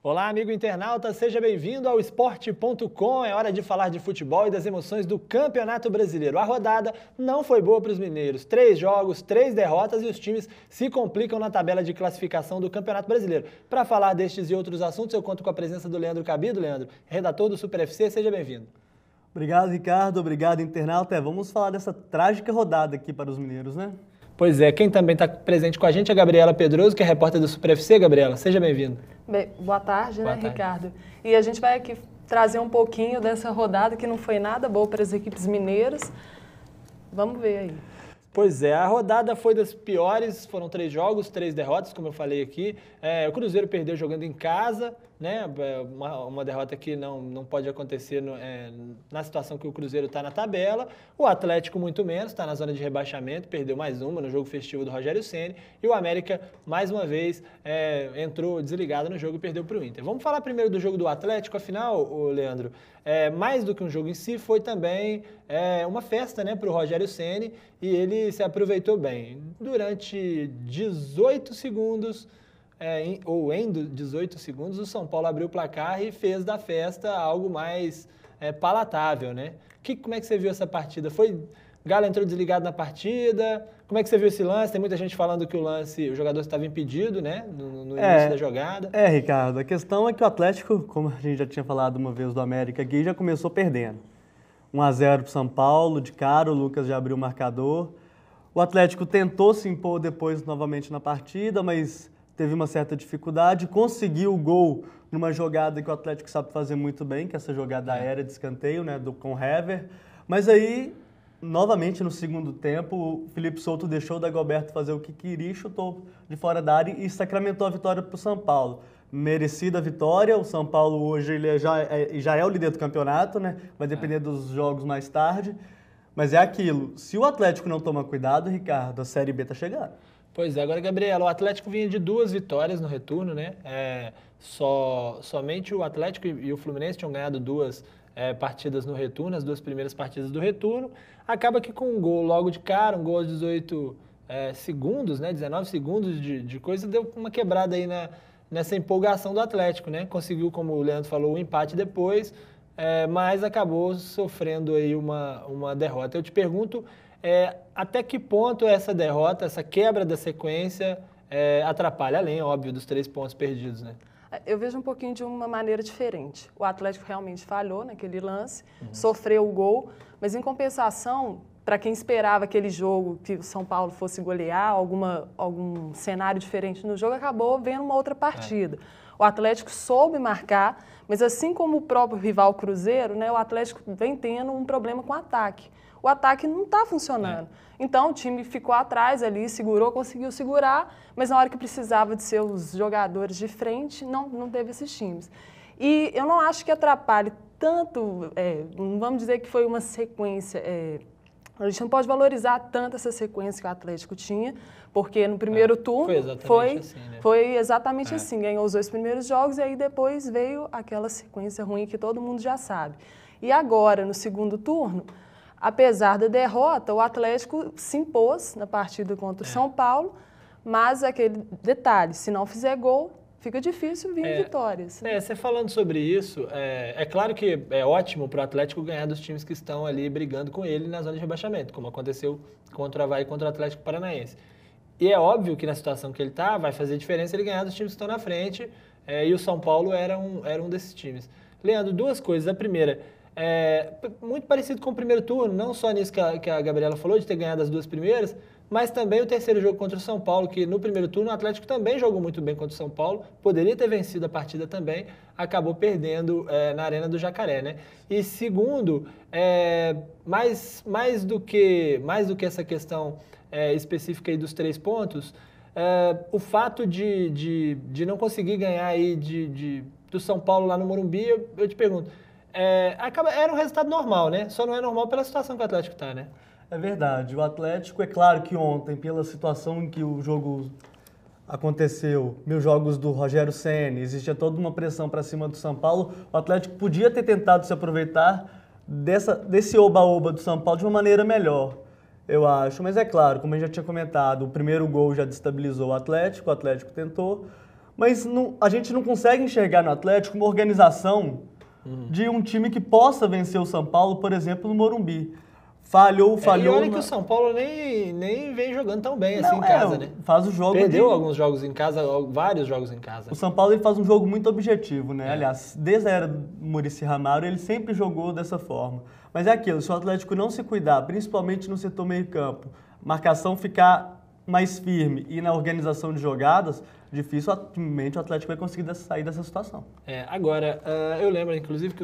Olá, amigo internauta, seja bem-vindo ao Esporte.com. É hora de falar de futebol e das emoções do Campeonato Brasileiro. A rodada não foi boa para os mineiros. 3 jogos, 3 derrotas e os times se complicam na tabela de classificação do Campeonato Brasileiro. Para falar destes e outros assuntos, eu conto com a presença do Leandro Cabido. Leandro, redator do Super FC, seja bem-vindo. Obrigado, Ricardo. Obrigado, internauta. Vamos falar dessa trágica rodada aqui para os mineiros, né? Pois é, quem também está presente com a gente é a Gabriela Pedroso, que é repórter do Super FC. Gabriela, seja bem-vinda. Boa tarde, Boa tarde. Ricardo? E a gente vai aqui trazer um pouquinho dessa rodada que não foi nada boa para as equipes mineiras. Vamos ver aí. Pois é, a rodada foi das piores, foram 3 jogos, 3 derrotas, como eu falei aqui. O Cruzeiro perdeu jogando em casa, né? Uma derrota que não pode acontecer na situação que o Cruzeiro está na tabela. O Atlético muito menos, está na zona de rebaixamento, perdeu mais uma no jogo festivo do Rogério Ceni. E o América, mais uma vez, entrou desligado no jogo e perdeu para o Inter. Vamos falar primeiro do jogo do Atlético, afinal, Leandro, mais do que um jogo em si, foi também uma festa, né, para o Rogério Ceni, e ele se aproveitou bem. Durante 18 segundos, em 18 segundos, o São Paulo abriu o placar e fez da festa algo mais palatável, né? Como é que você viu essa partida? Galo entrou desligado na partida? Como é que você viu esse lance? Tem muita gente falando que o jogador estava impedido, né? No início da jogada. Ricardo, a questão é que o Atlético, como a gente já tinha falado uma vez do América aqui, já começou perdendo. 1-0 para o São Paulo, de cara, o Lucas já abriu o marcador. O Atlético tentou se impor depois novamente na partida, mas teve uma certa dificuldade, conseguiu o gol numa jogada que o Atlético sabe fazer muito bem, que é essa jogada aérea de escanteio, né, com o Hever. Mas aí, novamente no segundo tempo, o Felipe Souto deixou o Dagoberto fazer o que queria, chutou de fora da área e sacramentou a vitória para o São Paulo. Merecida a vitória, o São Paulo hoje ele já é o líder do campeonato, né? Vai depender dos jogos mais tarde. Mas é aquilo, se o Atlético não toma cuidado, Ricardo, a Série B tá chegando. Pois é, agora, Gabriela, o Atlético vinha de 2 vitórias no retorno, né? Somente o Atlético e o Fluminense tinham ganhado 2 partidas no retorno, as 2 primeiras partidas do retorno. Acaba que com um gol logo de cara, um gol aos 18 segundos, né? 19 segundos de coisa, deu uma quebrada aí nessa empolgação do Atlético, né? Conseguiu, como o Leandro falou, o empate depois, mas acabou sofrendo aí uma derrota. Eu te pergunto, até que ponto essa derrota, essa quebra da sequência atrapalha, além, óbvio, dos 3 pontos perdidos, né? Eu vejo um pouquinho de uma maneira diferente. O Atlético realmente falhou naquele lance, sofreu o gol, mas em compensação, para quem esperava aquele jogo que o São Paulo fosse golear, algum cenário diferente no jogo, acabou vendo uma outra partida. O Atlético soube marcar, mas assim como o próprio rival Cruzeiro, né, o Atlético vem tendo um problema com o ataque. O ataque não está funcionando. Então o time ficou atrás ali, conseguiu segurar, mas na hora que precisava de seus jogadores de frente, não teve esses times. E eu não acho que atrapalhe tanto, não vamos dizer que foi uma sequência... A gente não pode valorizar tanto essa sequência que o Atlético tinha, porque no primeiro turno foi exatamente assim, ganhou os 2 primeiros jogos e aí depois veio aquela sequência ruim que todo mundo já sabe. E agora, no segundo turno, apesar da derrota, o Atlético se impôs na partida contra o São Paulo, mas aquele detalhe, se não fizer gol, fica difícil vir vitórias. Você falando sobre isso, é claro que é ótimo para o Atlético ganhar dos times que estão ali brigando com ele na zona de rebaixamento, como aconteceu contra o Avaí e contra o Atlético Paranaense. E é óbvio que na situação que ele está, vai fazer diferença ele ganhar dos times que estão na frente, e o São Paulo era um desses times. Leandro, 2 coisas. A primeira, muito parecido com o primeiro turno, não só nisso que a Gabriela falou, de ter ganhado as 2 primeiras, mas também o terceiro jogo contra o São Paulo, que no primeiro turno o Atlético também jogou muito bem contra o São Paulo, poderia ter vencido a partida também, acabou perdendo na Arena do Jacaré, né? E segundo, mais do que essa questão específica aí dos 3 pontos, o fato de não conseguir ganhar aí do São Paulo lá no Morumbi, eu te pergunto, era um resultado normal, né? Só não é normal pela situação que o Atlético está, né? É verdade. O Atlético, é claro que ontem, pela situação em que o jogo aconteceu, 1000 jogos do Rogério Ceni, existia toda uma pressão para cima do São Paulo, o Atlético podia ter tentado se aproveitar desse oba-oba do São Paulo de uma maneira melhor, eu acho. Mas é claro, como eu já tinha comentado, o primeiro gol já destabilizou o Atlético tentou, Mas a gente não consegue enxergar no Atlético uma organização de um time que possa vencer o São Paulo, por exemplo, no Morumbi. Falhou. E olha que o São Paulo nem vem jogando tão bem assim em casa, né? Faz o jogo. Perdeu alguns jogos em casa, vários jogos em casa. O São Paulo ele faz um jogo muito objetivo, né? Aliás, desde a era do Muricy Ramalho, ele sempre jogou dessa forma. Mas é aquilo, se o Atlético não se cuidar, principalmente no setor meio-campo, marcação ficar mais firme e na organização de jogadas, dificilmente o Atlético vai conseguir sair dessa situação. Agora, eu lembro, inclusive,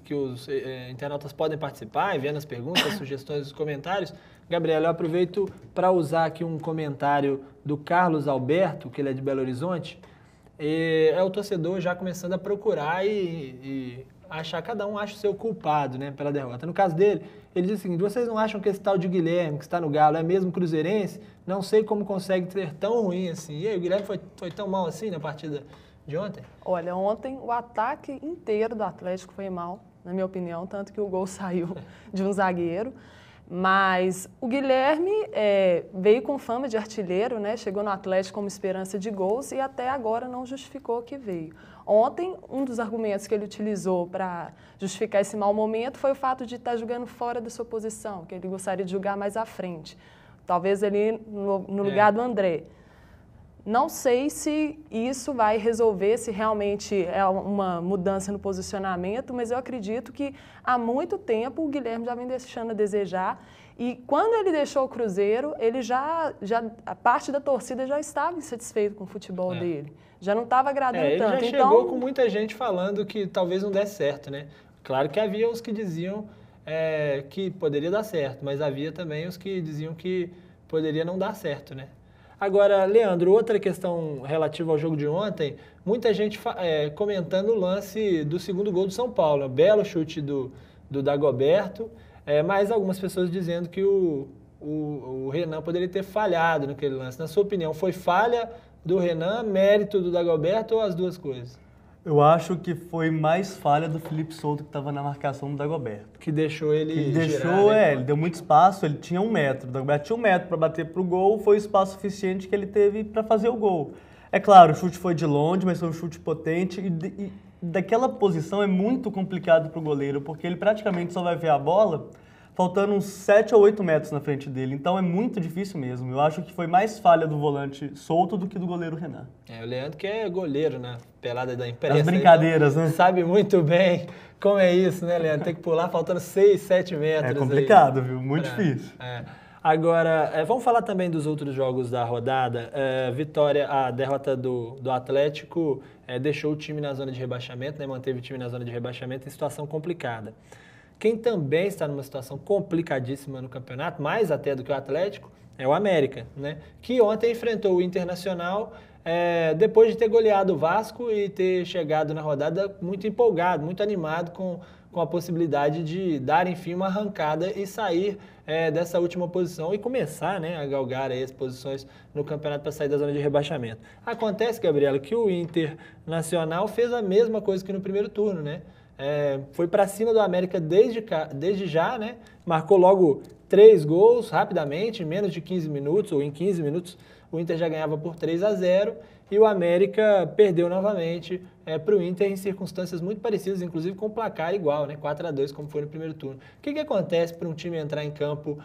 que os internautas podem participar, enviando as perguntas, sugestões, os comentários. Gabriel, eu aproveito para usar aqui um comentário do Carlos Alberto, que ele é de Belo Horizonte. É o torcedor já começando a procurar e achar, cada um acha o seu culpado, né, pela derrota. No caso dele, ele diz o seguinte: vocês não acham que esse tal de Guilherme, que está no Galo, é mesmo cruzeirense? Não sei como consegue ser tão ruim assim. E aí, o Guilherme foi tão mal assim na partida de ontem? Olha, ontem o ataque inteiro do Atlético foi mal, na minha opinião, tanto que o gol saiu de um zagueiro. Mas o Guilherme veio com fama de artilheiro, né? Chegou no Atlético como esperança de gols e até agora não justificou que veio. Ontem, um dos argumentos que ele utilizou para justificar esse mau momento foi o fato de estar jogando fora da sua posição, que ele gostaria de jogar mais à frente. Talvez ali no lugar do André. Não sei se isso vai resolver, se realmente é uma mudança no posicionamento, mas eu acredito que há muito tempo o Guilherme já vem deixando a desejar. E quando ele deixou o Cruzeiro, ele a parte da torcida já estava insatisfeito com o futebol dele. Já não estava agradando tanto. Ele já chegou com muita gente falando que talvez não desse certo, né? Claro que havia os que diziam que poderia dar certo, mas havia também os que diziam que poderia não dar certo, né? Agora, Leandro, outra questão relativa ao jogo de ontem, muita gente comentando o lance do segundo gol do São Paulo, belo chute do Dagoberto, mas algumas pessoas dizendo que o Renan poderia ter falhado naquele lance. Na sua opinião, foi falha do Renan, mérito do Dagoberto ou as duas coisas? Eu acho que foi mais falha do Felipe Souto, que estava na marcação do Dagoberto. Que deixou ele girar, né? Ele deu muito espaço, ele tinha 1 metro. O Dagoberto tinha 1 metro para bater para o gol, foi o espaço suficiente que ele teve para fazer o gol. É claro, o chute foi de longe, mas foi um chute potente e daquela posição é muito complicado para o goleiro, porque ele praticamente só vai ver a bola faltando uns 7 ou 8 metros na frente dele. Então é muito difícil mesmo. Eu acho que foi mais falha do volante Souto do que do goleiro Renan. O Leandro que é goleiro, né? Pelada da imprensa. As brincadeiras, então, né? Sabe muito bem como é isso, né, Leandro? Tem que pular faltando 6, 7 metros. É complicado, viu? Muito difícil. Agora, vamos falar também dos outros jogos da rodada. A derrota do Atlético deixou o time na zona de rebaixamento, né? Manteve o time na zona de rebaixamento em situação complicada. Quem também está numa situação complicadíssima no campeonato, mais até do que o Atlético, é o América, né? Que ontem enfrentou o Internacional depois de ter goleado o Vasco e ter chegado na rodada muito empolgado, muito animado com a possibilidade de dar, enfim, uma arrancada e sair dessa última posição e começar, né, a galgar aí as posições no campeonato para sair da zona de rebaixamento. Acontece, Gabriela, que o Internacional fez a mesma coisa que no primeiro turno, né? Foi para cima do América desde já, né? Marcou logo 3 gols rapidamente, em menos de 15 minutos, ou em 15 minutos, o Inter já ganhava por 3-0 e o América perdeu novamente para o Inter em circunstâncias muito parecidas, inclusive com o placar igual, né? 4-2, como foi no primeiro turno. O que acontece para um time entrar em campo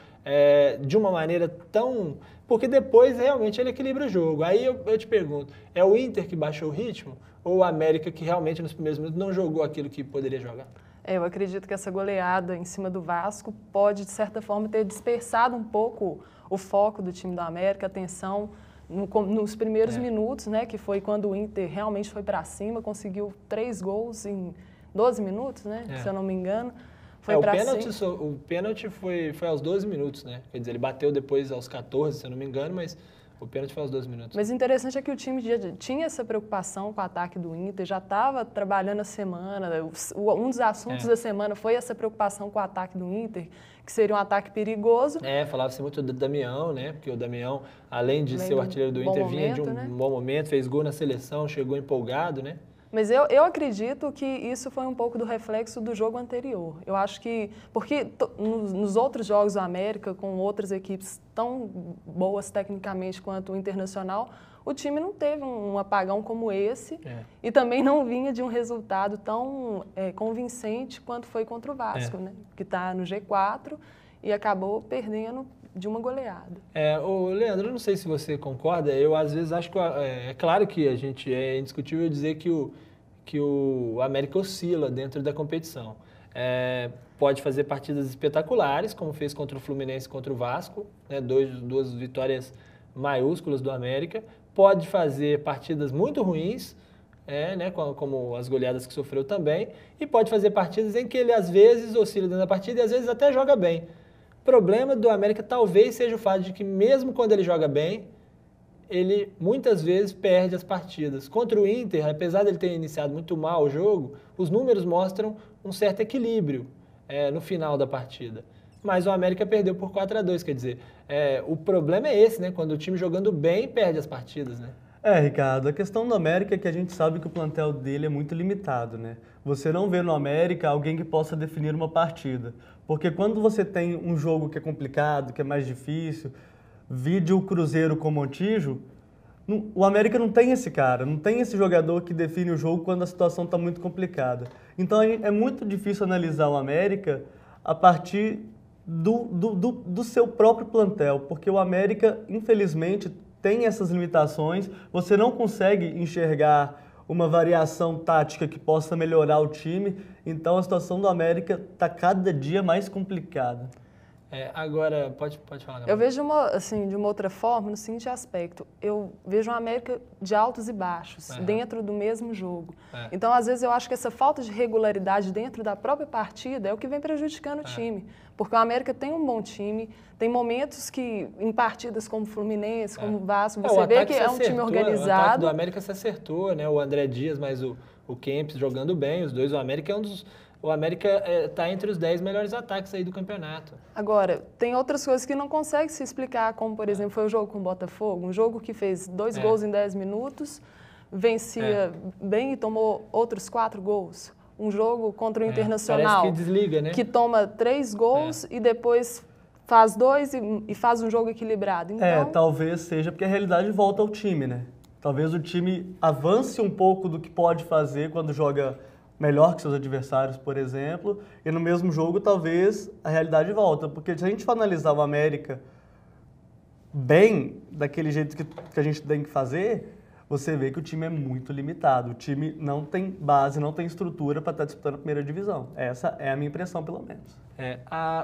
de uma maneira tão... Porque depois realmente ele equilibra o jogo. Aí eu te pergunto, é o Inter que baixou o ritmo? Ou o América que realmente nos primeiros minutos não jogou aquilo que poderia jogar? Eu acredito que essa goleada em cima do Vasco pode, de certa forma, ter dispersado um pouco o foco do time do América, a atenção nos primeiros minutos, né, que foi quando o Inter realmente foi para cima, conseguiu 3 gols em 12 minutos, né, se eu não me engano. O pênalti foi aos 12 minutos, né? Quer dizer, ele bateu depois aos 14, se eu não me engano, mas o pênalti foi aos 12 minutos. Mas o interessante é que o time já tinha essa preocupação com o ataque do Inter, já estava trabalhando a semana. Um dos assuntos da semana foi essa preocupação com o ataque do Inter, que seria um ataque perigoso. Falava-se muito do Damião, né? Porque o Damião, além de ser o artilheiro do Inter, vinha de um bom momento, fez gol na seleção, chegou empolgado, né? Mas eu acredito que isso foi um pouco do reflexo do jogo anterior. Eu acho que... Porque nos outros jogos do América, com outras equipes tão boas tecnicamente quanto o Internacional, o time não teve um apagão como esse e também não vinha de um resultado tão convincente quanto foi contra o Vasco, né? Que está no G4 e acabou perdendo de uma goleada. Ô Leandro, eu não sei se você concorda, eu às vezes acho que é claro que a gente é indiscutível dizer que o América oscila dentro da competição. Pode fazer partidas espetaculares, como fez contra o Fluminense e contra o Vasco, né, duas vitórias maiúsculas do América. Pode fazer partidas muito ruins, né, como as goleadas que sofreu também, e pode fazer partidas em que ele às vezes oscila dentro da partida e às vezes até joga bem. O problema do América talvez seja o fato de que mesmo quando ele joga bem, ele muitas vezes perde as partidas. Contra o Inter, apesar dele ter iniciado muito mal o jogo, os números mostram um certo equilíbrio no final da partida. Mas o América perdeu por 4-2, quer dizer, o problema é esse, né? Quando o time jogando bem perde as partidas, né? Ricardo, a questão do América é que a gente sabe que o plantel dele é muito limitado, né? Você não vê no América alguém que possa definir uma partida. Porque quando você tem um jogo que é complicado, que é mais difícil, vide o Cruzeiro com o Montijo, o América não tem esse cara, não tem esse jogador que define o jogo quando a situação está muito complicada. Então é muito difícil analisar o América a partir do seu próprio plantel, porque o América, infelizmente, tem essas limitações, você não consegue enxergar uma variação tática que possa melhorar o time, então a situação do América está cada dia mais complicada. Agora, pode falar, Gabriel. Eu vejo de uma outra forma, no seguinte aspecto. Eu vejo uma América de altos e baixos, dentro do mesmo jogo. Então, às vezes, eu acho que essa falta de regularidade dentro da própria partida é o que vem prejudicando o time. Porque o América tem um bom time, tem momentos que, em partidas como o Fluminense, como o Vasco, você vê que é um time organizado. O ataque do América se acertou, né? O André Dias, mais o Kempis jogando bem, os dois. O América O América está entre os 10 melhores ataques aí do campeonato. Agora, tem outras coisas que não consegue se explicar, como, por exemplo, foi o jogo com o Botafogo, um jogo que fez 2 gols em 10 minutos, vencia bem e tomou outros 4 gols. Um jogo contra o Internacional, parece que desliga, né? Que toma 3 gols e depois faz 2 e faz um jogo equilibrado. Então... talvez seja porque a realidade volta ao time, né? Talvez o time avance um pouco do que pode fazer quando joga melhor que seus adversários, por exemplo, e no mesmo jogo talvez a realidade volta, porque se a gente for analisar o América bem, daquele jeito que a gente tem que fazer, você vê que o time é muito limitado, o time não tem base, não tem estrutura para estar disputando a primeira divisão. Essa é a minha impressão, pelo menos.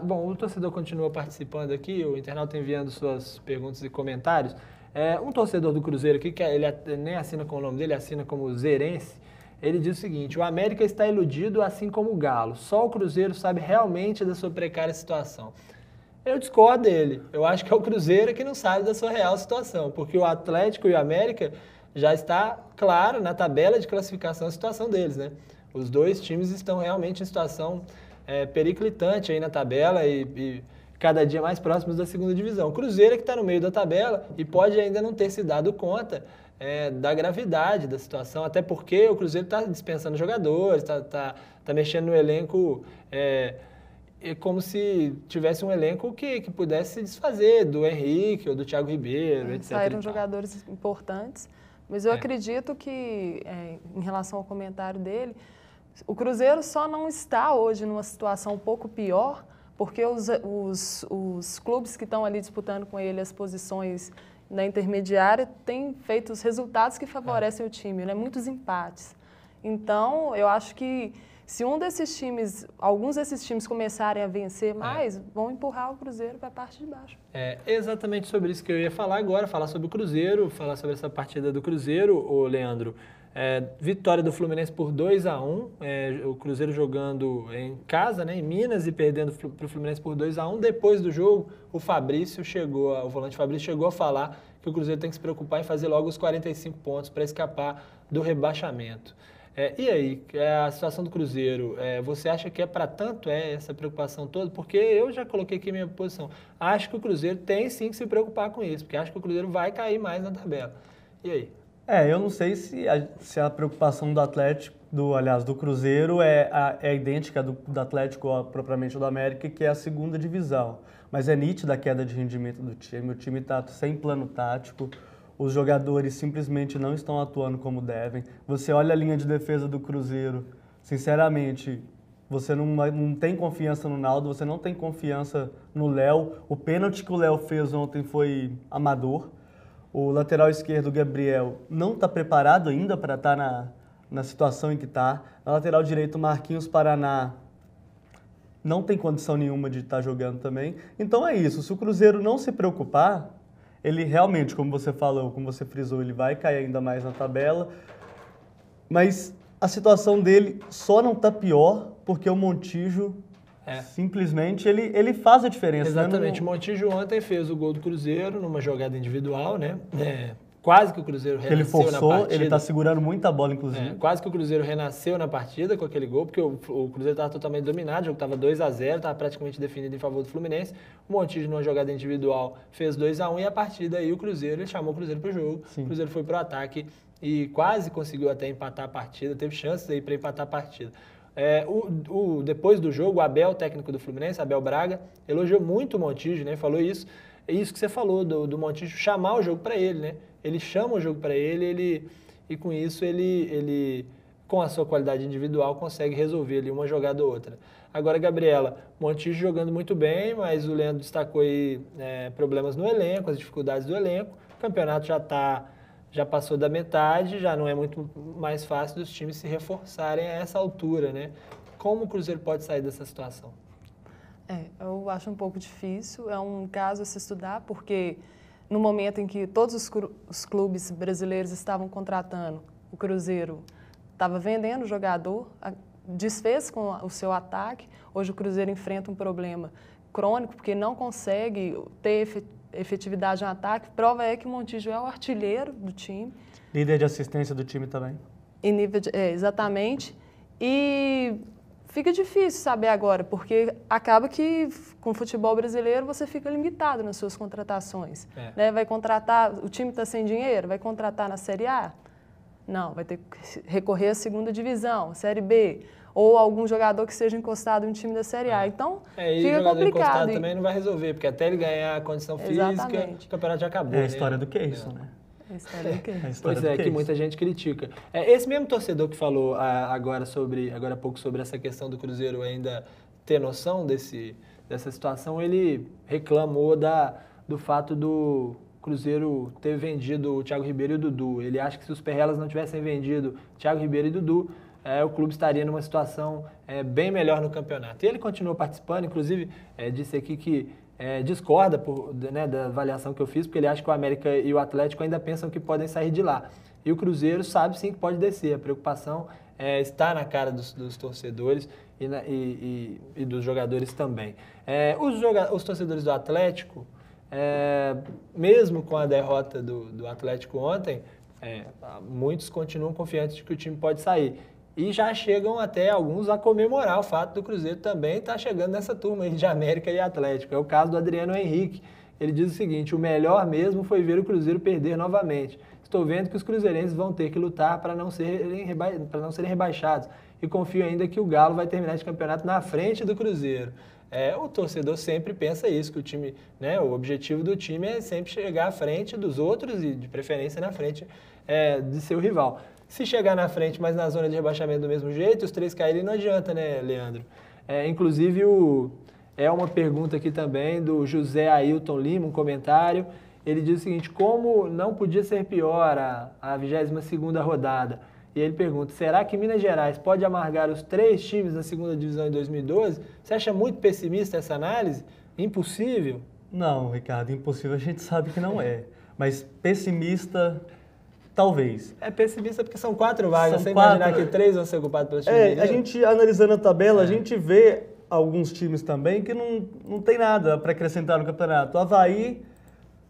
Bom, o torcedor continua participando aqui, o internauta enviando suas perguntas e comentários. Um torcedor do Cruzeiro aqui, que ele nem assina com o nome dele, assina como Zerense, ele diz o seguinte: o América está iludido assim como o Galo. Só o Cruzeiro sabe realmente da sua precária situação. Eu discordo dele. Eu acho que é o Cruzeiro que não sabe da sua real situação, porque o Atlético e o América já está claro na tabela de classificação a situação deles, né? Os dois times estão realmente em situação periclitante aí na tabela e cada dia mais próximos da segunda divisão. O Cruzeiro é que está no meio da tabela e pode ainda não ter se dado conta da gravidade da situação, até porque o Cruzeiro está dispensando jogadores, está mexendo no elenco como se tivesse um elenco que pudesse se desfazer do Henrique ou do Thiago Ribeiro, etc. Saíram jogadores importantes, mas eu acredito que, em relação ao comentário dele, o Cruzeiro só não está hoje numa situação um pouco pior porque os clubes que estão ali disputando com ele as posições na intermediária têm feito os resultados que favorecem o time, né? Muitos empates. Então, eu acho que se alguns desses times começarem a vencer mais, vão empurrar o Cruzeiro para a parte de baixo. É exatamente sobre isso que eu ia falar agora, falar sobre o Cruzeiro, falar sobre essa partida do Cruzeiro, ô Leandro. Vitória do Fluminense por 2-1, o Cruzeiro jogando em casa, né, em Minas, e perdendo para o Fluminense por 2-1. Depois do jogo, o volante Fabrício chegou a falar que o Cruzeiro tem que se preocupar em fazer logo os 45 pontos para escapar do rebaixamento. E aí, a situação do Cruzeiro, você acha que é para tanto essa preocupação toda? Porque eu já coloquei aqui minha posição. Acho que o Cruzeiro tem sim que se preocupar com isso, porque acho que o Cruzeiro vai cair mais na tabela. E aí? Eu não sei se a preocupação do Atlético, do Cruzeiro é idêntica do Atlético propriamente do América, que é a segunda divisão. Mas é nítida a queda de rendimento do time, o time está sem plano tático, os jogadores simplesmente não estão atuando como devem. Você olha a linha de defesa do Cruzeiro, sinceramente, você não tem confiança no Naldo, você não tem confiança no Léo. O pênalti que o Léo fez ontem foi amador. O lateral esquerdo, Gabriel, não está preparado ainda para estar na situação em que está. Na lateral direito, Marquinhos Paraná não tem condição nenhuma de estar jogando também. Então é isso, se o Cruzeiro não se preocupar, ele realmente, como você falou, como você frisou, ele vai cair ainda mais na tabela. Mas a situação dele só não está pior porque o Montijo simplesmente ele faz a diferença. Exatamente. Né? O Montijo ontem fez o gol do Cruzeiro numa jogada individual, né? Quase que o Cruzeiro renasceu ele forçou, na partida. Ele está segurando muita bola, inclusive. Quase que o Cruzeiro renasceu na partida com aquele gol, porque o Cruzeiro estava totalmente dominado, o jogo estava 2-0, estava praticamente definido em favor do Fluminense. O Montijo, numa jogada individual, fez 2-1 e a partir daí ele chamou o Cruzeiro para o jogo. Sim. O Cruzeiro foi para o ataque e quase conseguiu até empatar a partida, teve chances aí para empatar a partida. Depois do jogo, o Abel, técnico do Fluminense, Abel Braga, elogiou muito o Montijo, né? Falou isso. É isso que você falou do Montijo chamar o jogo para ele, né? Ele chama o jogo para ele e com isso ele, com a sua qualidade individual, consegue resolver ali uma jogada ou outra. Agora, Gabriela, Montijo jogando muito bem, mas o Leandro destacou aí problemas no elenco, as dificuldades do elenco. O campeonato já passou da metade, já não é muito mais fácil dos times se reforçarem a essa altura, né? Como o Cruzeiro pode sair dessa situação? Eu acho um pouco difícil, é um caso a se estudar, porque no momento em que todos os clubes brasileiros estavam contratando, o Cruzeiro estava vendendo o jogador, desfez com o seu ataque. Hoje o Cruzeiro enfrenta um problema crônico, porque não consegue ter efetividade no ataque. Prova é que o Montijo é o artilheiro do time. Líder de assistência do time também. Exatamente. E fica difícil saber agora, porque acaba que com o futebol brasileiro você fica limitado nas suas contratações. Né? Vai contratar, o time está sem dinheiro, vai contratar na Série A? Não, vai ter que recorrer à segunda divisão, Série B, ou algum jogador que seja encostado em um time da Série A. Então, fica complicado. Encostado também não vai resolver, porque até ele ganhar a condição física, o campeonato já acabou. É a história do Keyson, né? Pois é, que muita gente critica. Esse mesmo torcedor que falou agora há pouco sobre essa questão do Cruzeiro ainda ter noção dessa situação, ele reclamou do fato do Cruzeiro ter vendido o Thiago Ribeiro e o Dudu. Ele acha que se os Perrelas não tivessem vendido Thiago Ribeiro e Dudu, o clube estaria numa situação bem melhor no campeonato. E ele continuou participando, inclusive disse aqui que discorda da avaliação que eu fiz, porque ele acha que o América e o Atlético ainda pensam que podem sair de lá. E o Cruzeiro sabe sim que pode descer. A preocupação está na cara dos torcedores e dos jogadores também. Os torcedores do Atlético, mesmo com a derrota do Atlético ontem, muitos continuam confiantes de que o time pode sair. E já chegam até alguns a comemorar o fato do Cruzeiro também estar chegando nessa turma aí de América e Atlético. É o caso do Adriano Henrique. Ele diz o seguinte: o melhor mesmo foi ver o Cruzeiro perder novamente. Estou vendo que os cruzeirenses vão ter que lutar para não serem rebaixados. E confio ainda que o Galo vai terminar esse campeonato na frente do Cruzeiro. O torcedor sempre pensa isso, que o time, né, o objetivo do time é sempre chegar à frente dos outros e, de preferência, na frente de seu rival. Se chegar na frente, mas na zona de rebaixamento do mesmo jeito, os três caírem, não adianta, né, Leandro? Inclusive, uma pergunta aqui também do José Ailton Lima, um comentário. Ele diz o seguinte: como não podia ser pior a 22ª rodada? E ele pergunta: será que Minas Gerais pode amargar os 3 times da segunda divisão em 2012? Você acha muito pessimista essa análise? Impossível? Não, Ricardo, impossível a gente sabe que não é. Mas pessimista, talvez. É pessimista porque são 4 vagas. Você imaginar que 3 vão ser ocupados pelos times? A gente, analisando a tabela, a gente vê alguns times também que não tem nada para acrescentar no campeonato. O Avaí,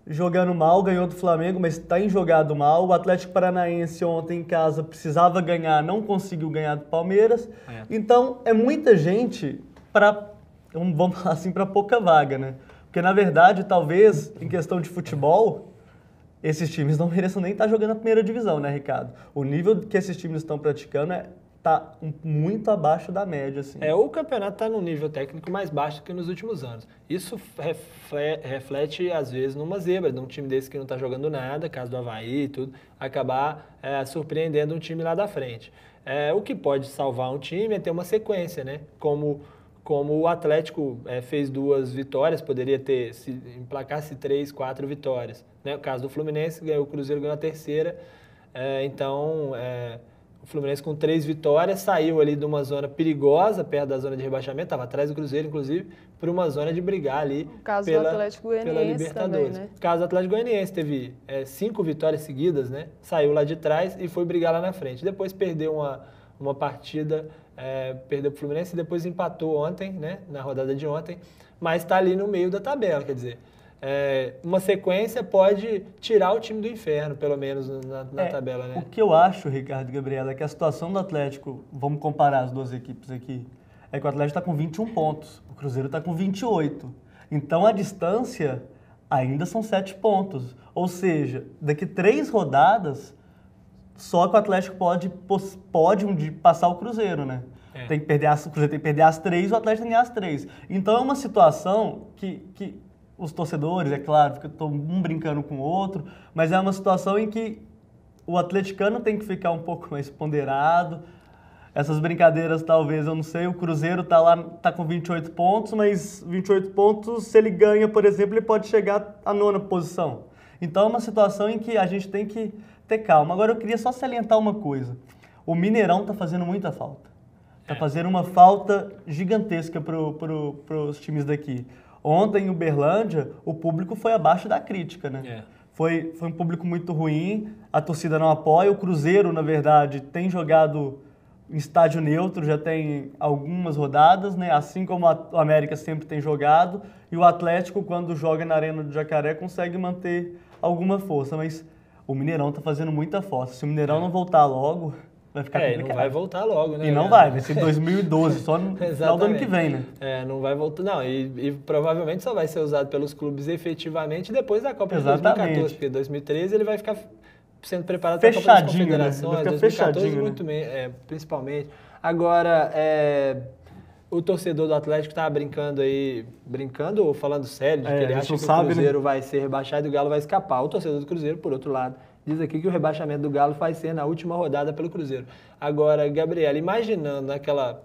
jogando mal, ganhou do Flamengo, mas está jogado mal. O Atlético Paranaense ontem em casa precisava ganhar, não conseguiu ganhar do Palmeiras. Então, é muita gente para, vamos falar assim, para pouca vaga, né? Porque, na verdade, talvez, em questão de futebol, esses times não mereçam nem estar jogando a primeira divisão, né, Ricardo? O nível que esses times estão praticando está muito abaixo da média. Assim. O campeonato está num nível técnico mais baixo do que nos últimos anos. Isso reflete, às vezes, numa zebra, de um time desse que não está jogando nada, caso do Avaí e tudo, acabar surpreendendo um time lá da frente. O que pode salvar um time é ter uma sequência, né? Como o Atlético fez 2 vitórias, poderia ter, se emplacasse 3, 4 vitórias. Né? O caso do Fluminense, o Cruzeiro ganhou a terceira. O Fluminense com 3 vitórias saiu ali de uma zona perigosa, perto da zona de rebaixamento, estava atrás do Cruzeiro, inclusive, para uma zona de brigar ali do Atlético Goianiense pela Libertadores. Também, né? O caso do Atlético Goianiense teve 5 vitórias seguidas, né? Saiu lá de trás e foi brigar lá na frente. Depois perdeu uma partida, perdeu para o Fluminense e depois empatou ontem, né? Na rodada de ontem, mas está ali no meio da tabela, quer dizer... uma sequência pode tirar o time do inferno, pelo menos na tabela, né? O que eu acho, Ricardo e Gabriela, é que a situação do Atlético, vamos comparar as 2 equipes aqui, é que o Atlético está com 21 pontos, o Cruzeiro está com 28. Então a distância ainda são 7 pontos. Ou seja, daqui 3 rodadas, só que o Atlético pode um dia passar o Cruzeiro, né? O Cruzeiro tem que perder as 3 e o Atlético tem que ganhar as 3. Então é uma situação que os torcedores, é claro, porque estão um brincando com o outro, mas é uma situação em que o atleticano tem que ficar um pouco mais ponderado. Essas brincadeiras, talvez, eu não sei, o Cruzeiro tá com 28 pontos, mas 28 pontos, se ele ganha, por exemplo, ele pode chegar à 9ª posição. Então é uma situação em que a gente tem que ter calma. Agora eu queria só salientar uma coisa. O Mineirão está fazendo muita falta. Está fazendo uma falta gigantesca para os times daqui. Ontem, em Uberlândia, o público foi abaixo da crítica, né? Foi um público muito ruim, a torcida não apoia. O Cruzeiro, na verdade, tem jogado em estádio neutro, já tem algumas rodadas, né? Assim como o América sempre tem jogado. E o Atlético, quando joga na Arena do Jacaré, consegue manter alguma força. Mas o Mineirão está fazendo muita força. Se o Mineirão não voltar logo... vai ficar complicado. Não vai voltar logo, né? E não vai ser 2012, só no final do ano que vem, né? Não vai voltar, não, e provavelmente só vai ser usado pelos clubes efetivamente depois da Copa Exatamente. de 2014, porque em 2013 ele vai ficar sendo preparado para a Copa das Confederações, né? Vai ficar 2014 fechadinho, muito principalmente. Agora, o torcedor do Atlético tá brincando ou falando sério, de que ele acha que o Cruzeiro vai ser rebaixado e o Galo vai escapar. O torcedor do Cruzeiro, por outro lado, diz aqui que o rebaixamento do Galo vai ser na última rodada pelo Cruzeiro. Agora, Gabriela, imaginando aquele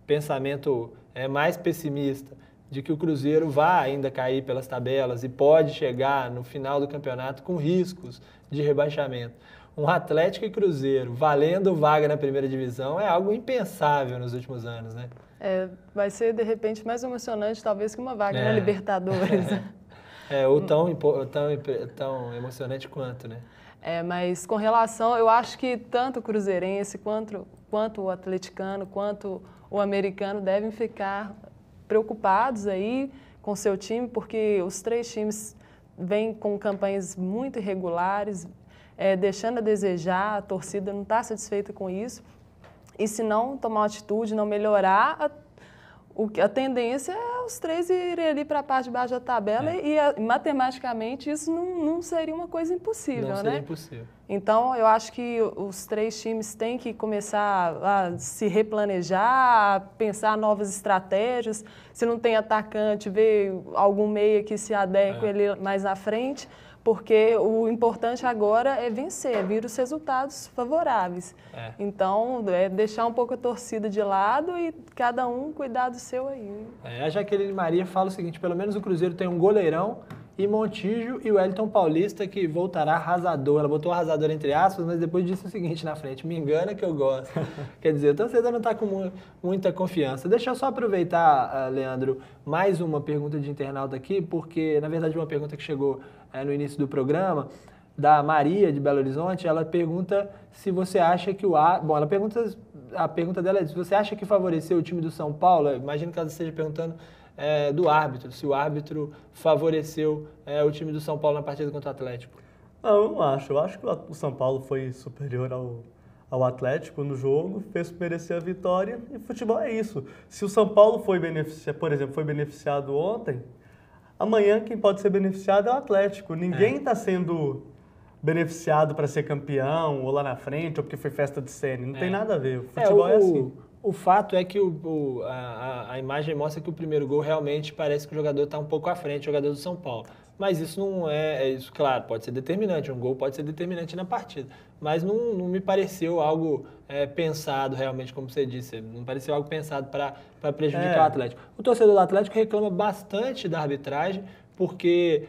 pensamento mais pessimista de que o Cruzeiro vai ainda cair pelas tabelas e pode chegar no final do campeonato com riscos de rebaixamento. Um Atlético e Cruzeiro valendo vaga na primeira divisão é algo impensável nos últimos anos, né? Vai ser, de repente, mais emocionante, talvez, que uma vaga na Libertadores. Ou tão emocionante quanto, né? Mas com relação, eu acho que tanto o cruzeirense, quanto o atleticano, quanto o americano devem ficar preocupados aí com o seu time, porque os 3 times vêm com campanhas muito irregulares, deixando a desejar, a torcida não está satisfeita com isso, e se não tomar uma atitude, não melhorar, a tendência é os 3 irem ali para a parte de baixo da tabela e matematicamente isso não seria uma coisa impossível, né? Não seria impossível. Então, eu acho que os 3 times têm que começar a se replanejar, a pensar novas estratégias. Se não tem atacante, ver algum meia que se adeque ali mais na frente, porque o importante agora é vencer, é vir os resultados favoráveis. Então, deixar um pouco a torcida de lado e cada um cuidar do seu aí. A Jaqueline Maria fala o seguinte, pelo menos o Cruzeiro tem um goleirão e Montijo e o Wellington Paulista que voltará arrasador. Ela botou arrasador entre aspas, mas depois disse o seguinte na frente, me engana que eu gosto. Quer dizer, o torcedor não está com muita confiança. Deixa eu só aproveitar, Leandro, mais uma pergunta de internauta aqui, porque, na verdade, uma pergunta que chegou no início do programa, da Maria de Belo Horizonte, ela pergunta se você acha que a pergunta dela é se você acha que favoreceu o time do São Paulo, imagino que ela esteja perguntando do árbitro, se o árbitro favoreceu o time do São Paulo na partida contra o Atlético. Não, eu não acho. Eu acho que o São Paulo foi superior ao Atlético no jogo, fez merecer a vitória e futebol é isso. Se o São Paulo foi beneficiado ontem, amanhã quem pode ser beneficiado é o Atlético. Ninguém está sendo beneficiado para ser campeão, ou lá na frente, ou porque foi festa de cena. Não tem nada a ver. O futebol é assim. O fato é que a imagem mostra que o primeiro gol realmente parece que o jogador está um pouco à frente, o jogador do São Paulo. Mas isso não isso, claro, pode ser determinante, um gol pode ser determinante na partida. Mas não me pareceu algo pensado realmente, como você disse, não pareceu algo pensado para prejudicar o Atlético. O torcedor do Atlético reclama bastante da arbitragem, porque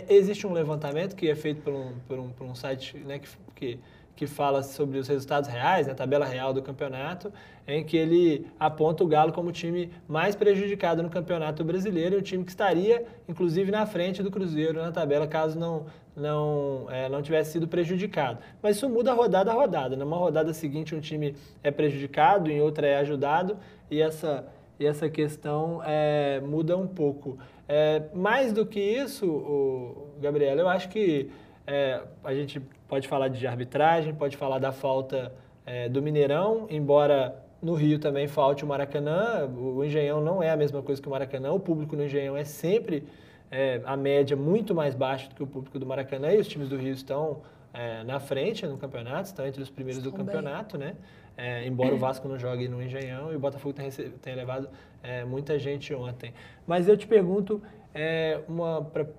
existe um levantamento que é feito por um site, né, que fala sobre os resultados reais, a tabela real do campeonato, em que ele aponta o Galo como o time mais prejudicado no Campeonato Brasileiro, e o time que estaria, inclusive, na frente do Cruzeiro na tabela, caso não tivesse sido prejudicado. Mas isso muda rodada a rodada. Numa rodada seguinte, um time é prejudicado, em outra é ajudado, e essa questão muda um pouco. Mais do que isso, Gabriel, eu acho que a gente pode falar de arbitragem, pode falar da falta do Mineirão, embora no Rio também falte o Maracanã. O Engenhão não é a mesma coisa que o Maracanã, o público no Engenhão é sempre a média muito mais baixa do que o público do Maracanã, e os times do Rio estão na frente no campeonato, estão entre os primeiros do campeonato, né? Embora o Vasco não jogue no Engenhão e o Botafogo tenha levado muita gente ontem. Mas eu te pergunto,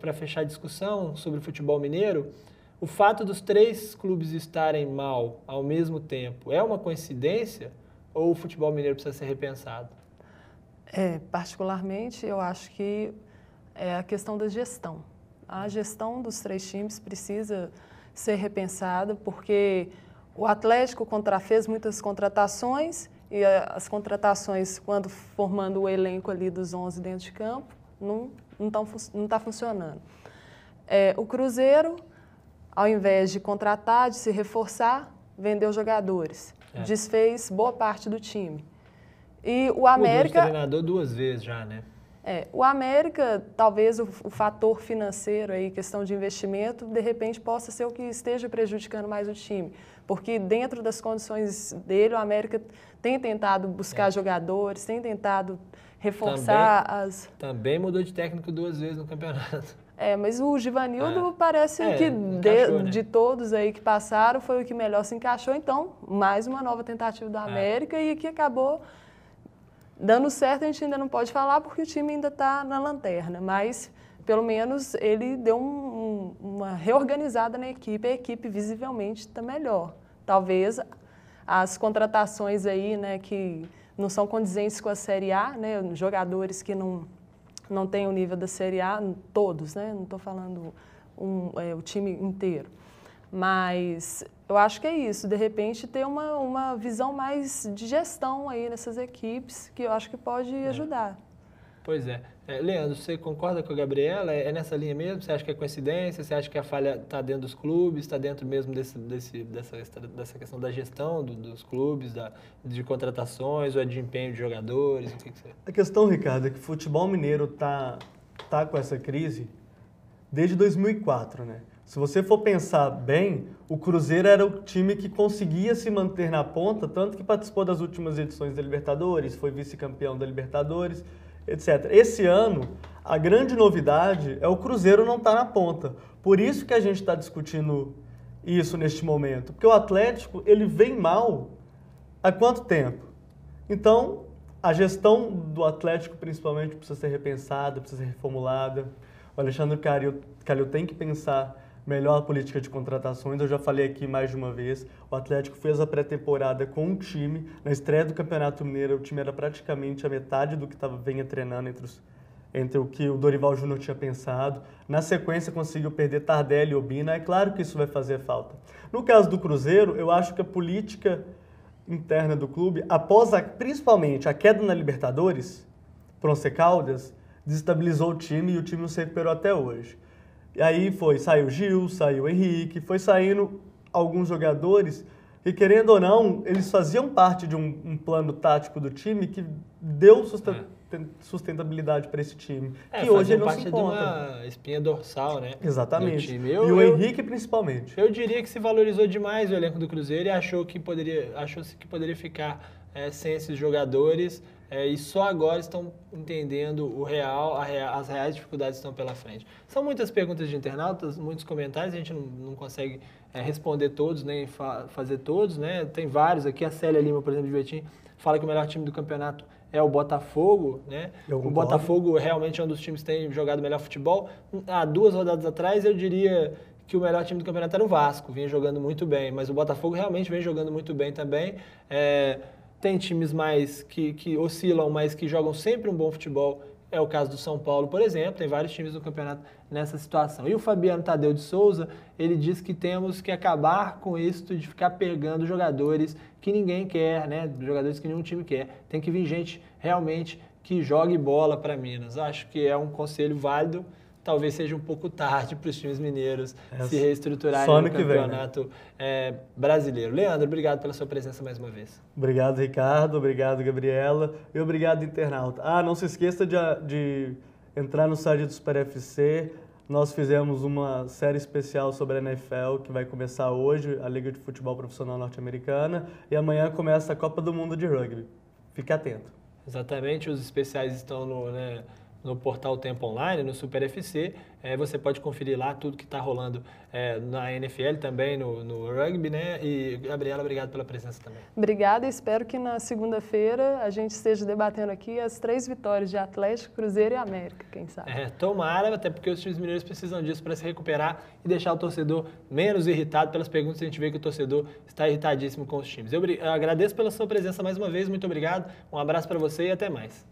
para fechar a discussão sobre o futebol mineiro, o fato dos 3 clubes estarem mal ao mesmo tempo é uma coincidência ou o futebol mineiro precisa ser repensado? Particularmente, eu acho que é a questão da gestão. A gestão dos 3 times precisa ser repensada, porque o Atlético fez muitas contratações, e as contratações, quando formando o elenco ali dos 11 dentro de campo, não está funcionando. O Cruzeiro, ao invés de contratar, de se reforçar, vendeu jogadores. Desfez boa parte do time. E o América... Mudou de treinador 2 vezes já, né? O América, talvez o fator financeiro, aí, questão de investimento, de repente possa ser o que esteja prejudicando mais o time. Porque dentro das condições dele, o América tem tentado buscar jogadores, tem tentado reforçar Também mudou de técnico 2 vezes no campeonato. Mas o Givanildo parece que encaixou, de todos aí que passaram, foi o que melhor se encaixou. Então, mais uma nova tentativa do América e que acabou dando certo. A gente ainda não pode falar porque o time ainda está na lanterna, mas pelo menos ele deu uma reorganizada na equipe, a equipe visivelmente está melhor. Talvez as contratações aí, né, que não são condizentes com a Série A, né, jogadores que não tem o nível da Série A, todos, né? Não estou falando o time inteiro. Mas eu acho que é isso, de repente ter uma visão mais de gestão aí nessas equipes, que eu acho que pode ajudar. Pois é. Leandro, você concorda com a Gabriela? É nessa linha mesmo? Você acha que é coincidência? Você acha que a falha está dentro dos clubes? Está dentro mesmo dessa questão da gestão dos clubes, de contratações, ou é de empenho de jogadores? O que você... A questão, Ricardo, é que o futebol mineiro tá com essa crise desde 2004, né? Se você for pensar bem, o Cruzeiro era o time que conseguia se manter na ponta, tanto que participou das últimas edições da Libertadores, foi vice-campeão da Libertadores, etc. Esse ano, a grande novidade é o Cruzeiro não estar na ponta. Por isso que a gente está discutindo isso neste momento. Porque o Atlético, ele vem mal há quanto tempo? Então, a gestão do Atlético, principalmente, precisa ser repensada, precisa ser reformulada. O Alexandre Calil tem que pensar melhor a política de contratações. Eu já falei aqui mais de uma vez, o Atlético fez a pré-temporada com um time. Na estreia do Campeonato Mineiro, o time era praticamente a metade do que vinha treinando entre o que o Dorival Júnior tinha pensado. Na sequência, conseguiu perder Tardelli e Obina. É claro que isso vai fazer falta. No caso do Cruzeiro, eu acho que a política interna do clube, após principalmente a queda na Libertadores, por Once Caldas, desestabilizou o time e o time não se recuperou até hoje. E aí saiu Gil, saiu Henrique, foi saindo alguns jogadores que, querendo ou não, eles faziam parte de um plano tático do time que deu sustentabilidade para esse time. Que hoje ele não se encontra. De uma espinha dorsal, né? Exatamente. Do time. E o Henrique, principalmente. Eu diria que se valorizou demais o elenco do Cruzeiro e achou-se que poderia ficar sem esses jogadores e só agora estão entendendo o real, as reais dificuldades que estão pela frente. São muitas perguntas de internautas, muitos comentários, a gente não consegue responder todos, nem fazer todos, né? Tem vários aqui, a Célia Lima, por exemplo, de Betim, fala que o melhor time do campeonato é o Botafogo, né? O Botafogo realmente é um dos times que tem jogado melhor futebol. Há 2 rodadas atrás, eu diria que o melhor time do campeonato era o Vasco, vinha jogando muito bem, mas o Botafogo realmente vem jogando muito bem também. Tem times mais que oscilam, mas que jogam sempre um bom futebol. É o caso do São Paulo, por exemplo, tem vários times do campeonato nessa situação. E o Fabiano Tadeu de Souza, ele diz que temos que acabar com isso de ficar pegando jogadores que ninguém quer, né? Jogadores que nenhum time quer. Tem que vir gente realmente que jogue bola para Minas. Acho que é um conselho válido. Talvez seja um pouco tarde para os times mineiros se reestruturarem no campeonato brasileiro. Leandro, obrigado pela sua presença mais uma vez. Obrigado, Ricardo. Obrigado, Gabriela. E obrigado, internauta. Não se esqueça de entrar no site do Super FC. Nós fizemos uma série especial sobre a NFL, que vai começar hoje, a Liga de Futebol Profissional Norte-Americana. E amanhã começa a Copa do Mundo de Rugby. Fique atento. Exatamente, os especiais estão no portal Tempo Online, no Super FC. Você pode conferir lá tudo que está rolando na NFL, também no rugby, né? E, Gabriela, obrigado pela presença também. Obrigada, espero que na segunda-feira a gente esteja debatendo aqui as 3 vitórias de Atlético, Cruzeiro e América, quem sabe. Tomara, até porque os times mineiros precisam disso para se recuperar e deixar o torcedor menos irritado. Pelas perguntas, a gente vê que o torcedor está irritadíssimo com os times. Eu agradeço pela sua presença mais uma vez, muito obrigado, um abraço para você e até mais.